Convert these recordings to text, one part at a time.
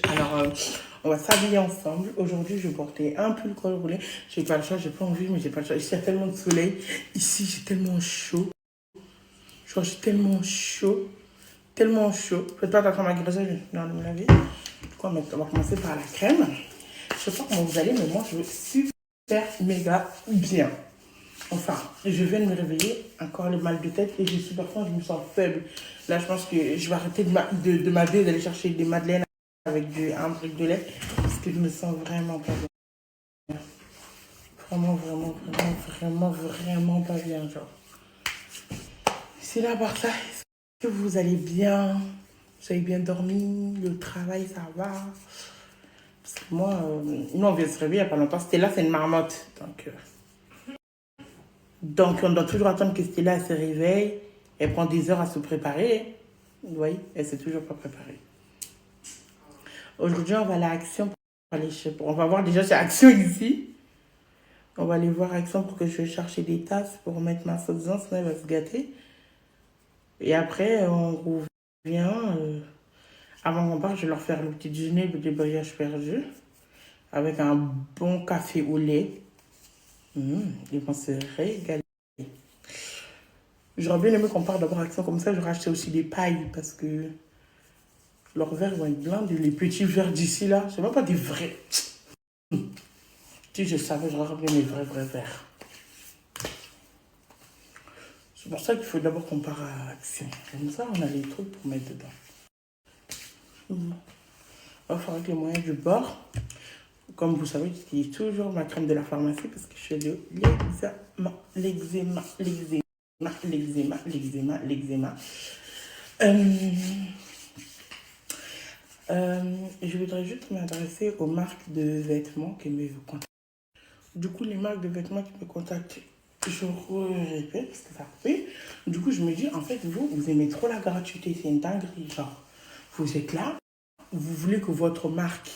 Alors, on va s'habiller ensemble. Aujourd'hui, je vais porter un pull col roulé. J'ai pas le choix, j'ai pas envie, mais j'ai pas le choix. Ici, il y a tellement de soleil. Ici, j'ai tellement chaud. Genre, j'ai tellement chaud. Tellement chaud. Faites pas attention à ma graisse, je viens de me laver. Du coup, on va commencer par la crème. Je sais pas comment vous allez, mais moi, je veux super méga bien. Enfin, je viens de me réveiller, encore le mal de tête et j'ai super faim, je me sens faible. Là, je pense que je vais arrêter de m'habiller, d'aller chercher des madeleines avec un brick de lait parce que je me sens vraiment pas bien. Vraiment pas bien, genre. C'est là par ça, est-ce que vous allez bien? Vous avez bien dormi? Le travail, ça va? Parce que moi, nous, on vient de se réveiller il n'y a pas longtemps. C'était là, c'est une marmotte. Donc, on doit toujours attendre que Stella se réveille. Elle prend des heures à se préparer. Vous voyez, elle ne s'est toujours pas préparée. Aujourd'hui, on va aller à Action. On va voir déjà chez Action ici. On va aller voir Action pour que je vais chercher des tasses pour mettre ma sauce dedans, sinon elle va se gâter. Et après, on revient. Avant qu'on parte, je vais leur faire le petit déjeuner, le débrouillage perdu. Avec un bon café au lait. Ils vont se régaler. J'aurais bien aimé qu'on parte d'abord Action comme ça. J'aurais acheté aussi des pailles parce que leurs verres vont être blindés. Les petits verres d'ici là, c'est même pas des vrais. Si je savais, j'aurais ramené mes vrais verres. C'est pour ça qu'il faut d'abord qu'on parte à Action. Comme ça, on a les trucs pour mettre dedans. On va faire avec les moyens du bord. Comme vous savez, j'utilise toujours ma crème de la pharmacie parce que je fais de l'eczéma. Je voudrais juste m'adresser aux marques de vêtements qui me contactent. Du coup, les marques de vêtements qui me contactent, je répète parce que ça fait. Du coup, je me dis, en fait, vous aimez trop la gratuité, c'est une dinguerie. Genre, vous êtes là, vous voulez que votre marque,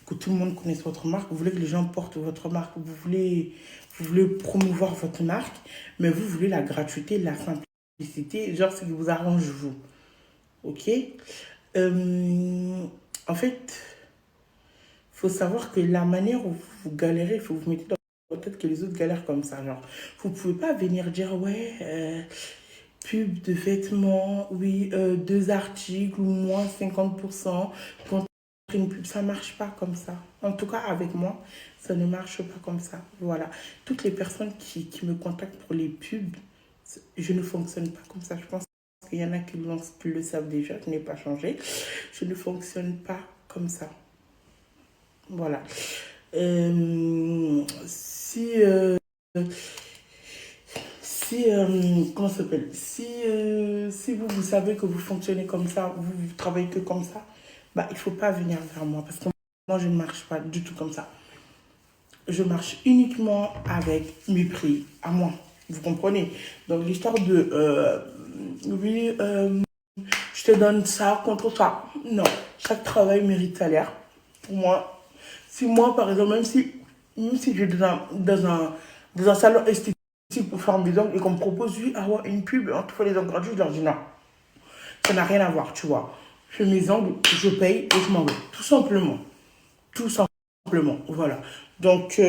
que tout le monde connaisse votre marque, vous voulez que les gens portent votre marque, vous voulez promouvoir votre marque, mais vous voulez la gratuité, la simplicité, genre ce qui vous arrange vous. Ok? En fait, il faut savoir que la manière où vous galérez, il faut vous mettre dans la tête que les autres galèrent comme ça. Genre, vous ne pouvez pas venir dire, ouais, pub de vêtements, oui, 2 articles ou moins 50% contre une pub. Ça ne marche pas comme ça. En tout cas, avec moi, ça ne marche pas comme ça. Voilà. Toutes les personnes qui me contactent pour les pubs, je ne fonctionne pas comme ça. Je pense qu'il y en a qui le savent déjà. Je n'ai pas changé. Je ne fonctionne pas comme ça. Voilà. Si comment ça s'appelle, si vous savez que vous fonctionnez comme ça, vous travaillez que comme ça, bah, il ne faut pas venir vers moi parce que moi, je ne marche pas du tout comme ça. Je marche uniquement avec mes prix, à moi. Vous comprenez? Donc, l'histoire de, oui, je te donne ça contre ça. Non, chaque travail mérite salaire. Pour moi, si moi, par exemple, même si je vais dans un salon esthétique pour faire mes ongles et qu'on me propose, oui, avoir une pub, on te fait les ongles gratuits, je leur dis non. Ça n'a rien à voir, tu vois. Je fais mes ongles, je paye et je m'en vais. Tout simplement. Tout simplement. Voilà. Donc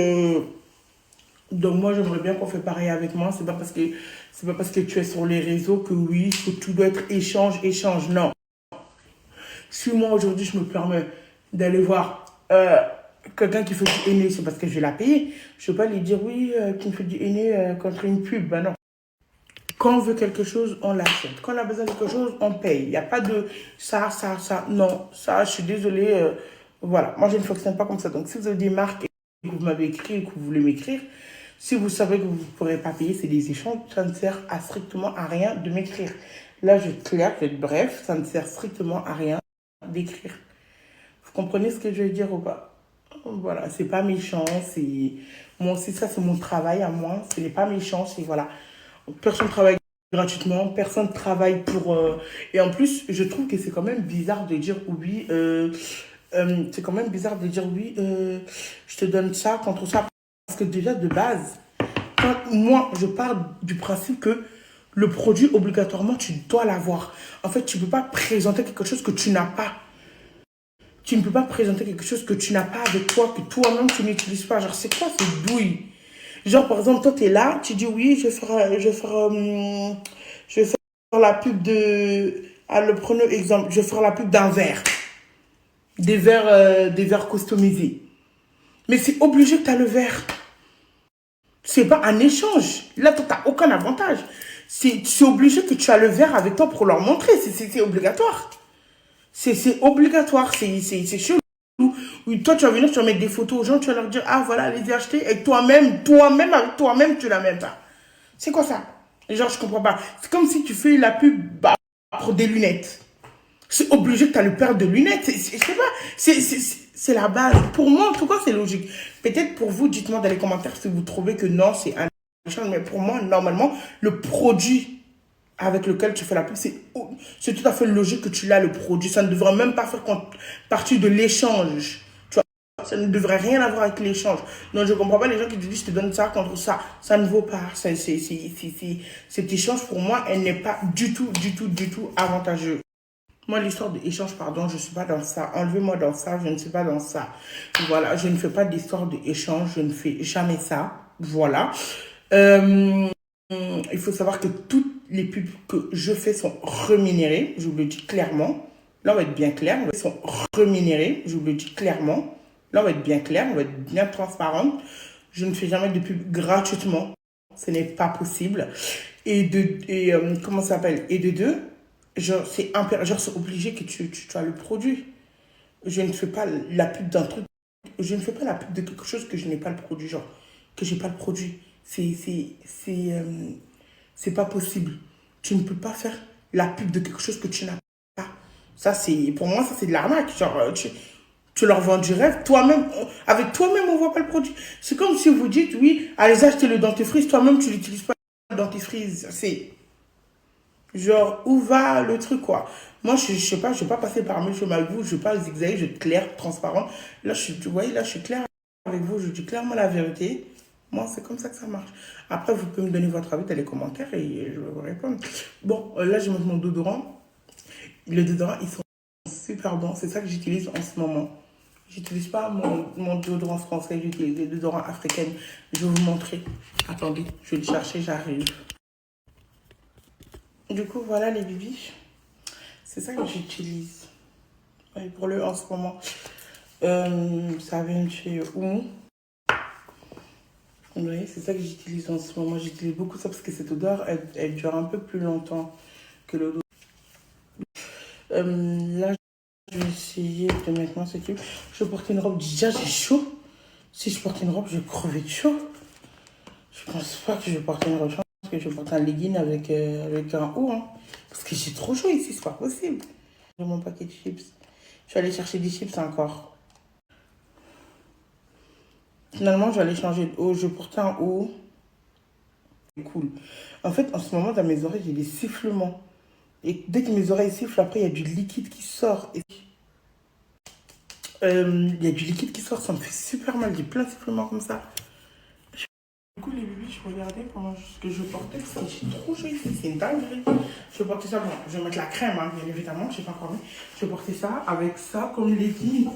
moi, j'aimerais bien qu'on fait pareil avec moi. C'est pas parce que tu es sur les réseaux que oui, que tout doit être échange. Non. Si moi, aujourd'hui, je me permets d'aller voir quelqu'un qui fait du henné, c'est parce que je vais la payer. Je ne vais pas lui dire, oui, tu me fais du henné contre une pub. Ben non. Quand on veut quelque chose, on l'achète. Quand on a besoin de quelque chose, on paye. Il n'y a pas de ça. Non, ça, je suis désolée. Voilà, moi, je ne fonctionne pas comme ça. Donc, si vous avez des marques et que vous m'avez écrit et que vous voulez m'écrire, si vous savez que vous ne pourrez pas payer, c'est des échanges, ça ne sert à strictement à rien de m'écrire. Là, je vais être claire, je vais être bref, ça ne sert strictement à rien d'écrire. Vous comprenez ce que je veux dire ou pas? Voilà, c'est pas méchant, c'est... Moi aussi, ça, c'est mon travail à moi. Ce n'est pas méchant, c'est voilà. Personne ne travaille gratuitement, personne ne travaille pour... Et en plus, je trouve que c'est quand même bizarre de dire oui... c'est quand même bizarre de dire oui, je te donne ça contre ça. Parce que déjà, de base, quand moi, je pars du principe que le produit, obligatoirement, tu dois l'avoir. En fait, tu ne peux pas présenter quelque chose que tu n'as pas. Tu ne peux pas présenter quelque chose que tu n'as pas avec toi, que toi-même tu n'utilises pas. Genre, c'est quoi cette douille? Genre, par exemple, toi, tu es là, tu dis oui, je vais faire la pub de. Ah, le prenez exemple, je vais faire la pub d'un verre. Des verres customisés. Mais c'est obligé que tu as le verre. C'est pas un échange. Là, toi, tu n'as aucun avantage. C'est obligé que tu as le verre avec toi pour leur montrer. C'est obligatoire. C'est obligatoire. C'est chelou. Oui, toi, tu vas venir, tu vas mettre des photos aux gens, tu vas leur dire, ah, voilà, allez-y acheter. Et toi-même, avec toi-même, tu l'as même pas. C'est quoi ça? Genre, je comprends pas. C'est comme si tu fais la pub pour des lunettes. C'est obligé que tu as le paire de lunettes. Je sais pas. C'est la base. Pour moi, en tout cas, c'est logique. Peut-être pour vous, dites-moi dans les commentaires si vous trouvez que non, c'est un échange. Mais pour moi, normalement, le produit avec lequel tu fais la pub, c'est tout à fait logique que tu l'as, le produit. Ça ne devrait même pas faire partie de l'échange. Tu vois, ça ne devrait rien avoir avec l'échange. Donc, je ne comprends pas les gens qui te disent, je te donne ça contre ça. Ça ne vaut pas. Cet échange, pour moi, elle n'est pas du tout avantageux. Moi, l'histoire d'échange, pardon, je ne suis pas dans ça. Enlevez-moi dans ça, je ne suis pas dans ça. Voilà, je ne fais pas d'histoire d'échange, je ne fais jamais ça. Voilà. Il faut savoir que toutes les pubs que je fais sont rémunérées, je vous le dis clairement. Là, on va être bien clair, elles sont rémunérées, je vous le dis clairement. Là, on va être bien clair, on va être bien transparente. Je ne fais jamais de pub gratuitement. Ce n'est pas possible. Comment ça s'appelle? Et de deux, genre, c'est obligé que tu as le produit. Je ne fais pas la pub d'un truc. Je ne fais pas la pub de quelque chose que je n'ai pas le produit. Genre, que j'ai pas le produit. C'est pas possible. Tu ne peux pas faire la pub de quelque chose que tu n'as pas. Ça, pour moi, ça, c'est de l'arnaque. Genre, tu leur vends du rêve. Toi-même, avec toi-même, on ne voit pas le produit. C'est comme si vous dites, oui, allez acheter le dentifrice. Toi-même, tu n'utilises pas le dentifrice. C'est genre, où va le truc, quoi? Moi, je sais pas, je vais pas passer par mille chemins avec vous, je vais pas zigzaguer, je vais être claire, transparente. Là, vous voyez, là, je suis claire avec vous, je dis clairement la vérité. Moi, c'est comme ça que ça marche. Après, vous pouvez me donner votre avis dans les commentaires et je vais vous répondre. Bon, là, je monte mon déodorant. Les déodorants, ils sont super bons. C'est ça que j'utilise en ce moment. J'utilise pas mon déodorant français, j'utilise les déodorants africains. Je vais vous montrer. Attendez, je vais le chercher, j'arrive. Du coup, voilà les bibis. C'est ça que j'utilise. Ouais, pour le en ce moment. Ça vient de chez Oumou. Vous voyez, c'est ça que j'utilise en ce moment. J'utilise beaucoup ça parce que cette odeur, elle dure un peu plus longtemps que l'odeur. Là, je vais essayer de mettre moi ce truc. Je vais porter une robe. Déjà, j'ai chaud. Si je porte une robe, je vais crever de chaud. Je pense pas que je vais porter une robe. Je pense que je vais porter un legging avec un haut. Hein. Parce que j'ai trop chaud ici, c'est pas possible. J'ai mon paquet de chips. Je vais aller chercher des chips encore. Finalement, je vais aller changer de haut. Je porte un haut. C'est cool. En fait, en ce moment, dans mes oreilles, j'ai des sifflements. Et dès que mes oreilles sifflent, après, il y a du liquide qui sort. Il y a du liquide qui sort, ça me fait super mal. J'ai plein de sifflements comme ça. Du coup, les bébés, je regardais comment ce que je portais. Parce que j'ai trop chaud ici, c'est une dinguerie. Je vais porter ça, bon, je vais mettre la crème, hein, bien évidemment, je n'ai pas encore mis. Je vais porter ça avec ça comme legging.